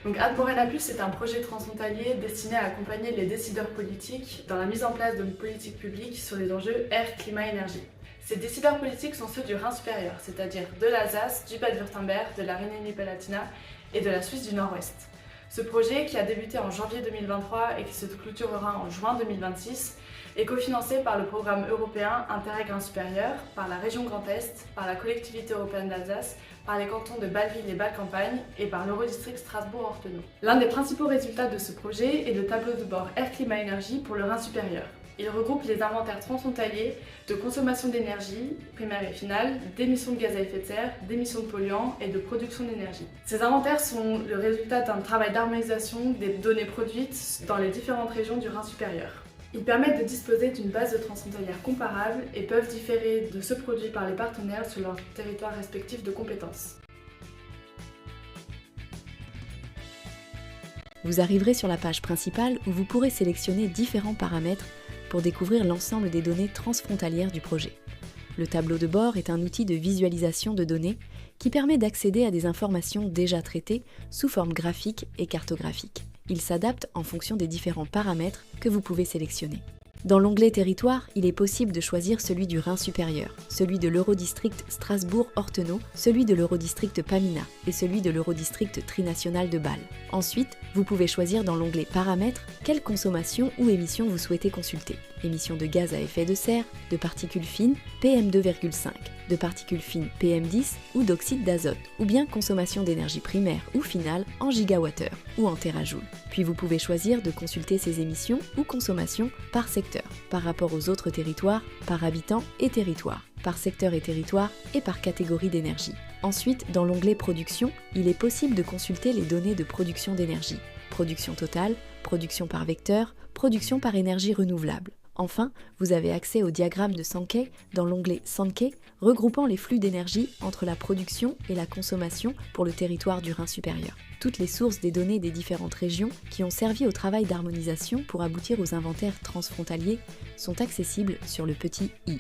Donc Admorena Plus est un projet transfrontalier destiné à accompagner les décideurs politiques dans la mise en place de politiques publiques sur les enjeux air, climat, énergie. Ces décideurs politiques sont ceux du Rhin supérieur, c'est-à-dire de l'Alsace, du Bade-Wurtemberg, de la Rhénanie-Palatinat et de la Suisse du Nord-Ouest. Ce projet, qui a débuté en janvier 2023 et qui se clôturera en juin 2026, est cofinancé par le programme européen Interreg Rhin supérieur, par la région Grand Est, par la collectivité européenne d'Alsace, par les cantons de Bâle-Ville et Bâle-Campagne et par l'Eurodistrict Strasbourg-Ortenau. L'un des principaux résultats de ce projet est le tableau de bord Air Climat Énergie pour le Rhin supérieur. Il regroupe les inventaires transfrontaliers de consommation d'énergie, primaire et finale, d'émissions de gaz à effet de serre, d'émissions de polluants et de production d'énergie. Ces inventaires sont le résultat d'un travail d'harmonisation des données produites dans les différentes régions du Rhin supérieur. Ils permettent de disposer d'une base de transfrontalière comparable et peuvent différer de ceux produits par les partenaires sur leur territoire respectif de compétences. Vous arriverez sur la page principale où vous pourrez sélectionner différents paramètres pour découvrir l'ensemble des données transfrontalières du projet. Le tableau de bord est un outil de visualisation de données qui permet d'accéder à des informations déjà traitées sous forme graphique et cartographique. Il s'adapte en fonction des différents paramètres que vous pouvez sélectionner. Dans l'onglet Territoire, il est possible de choisir celui du Rhin supérieur, celui de l'Eurodistrict Strasbourg-Ortenau, celui de l'Eurodistrict Pamina et celui de l'Eurodistrict Trinational de Bâle. Ensuite, vous pouvez choisir dans l'onglet Paramètres quelle consommation ou émission vous souhaitez consulter. Émissions de gaz à effet de serre, de particules fines PM2,5, de particules fines PM10 ou d'oxyde d'azote, ou bien consommation d'énergie primaire ou finale en gigawattheure ou en terajoules. Puis vous pouvez choisir de consulter ces émissions ou consommations par secteur, par rapport aux autres territoires, par habitant et territoire, par secteur et territoire et par catégorie d'énergie. Ensuite, dans l'onglet Production, il est possible de consulter les données de production d'énergie, production totale, production par vecteur, production par énergie renouvelable. Enfin, vous avez accès au diagramme de Sankey dans l'onglet Sankey, regroupant les flux d'énergie entre la production et la consommation pour le territoire du Rhin supérieur. Toutes les sources des données des différentes régions qui ont servi au travail d'harmonisation pour aboutir aux inventaires transfrontaliers sont accessibles sur le petit i.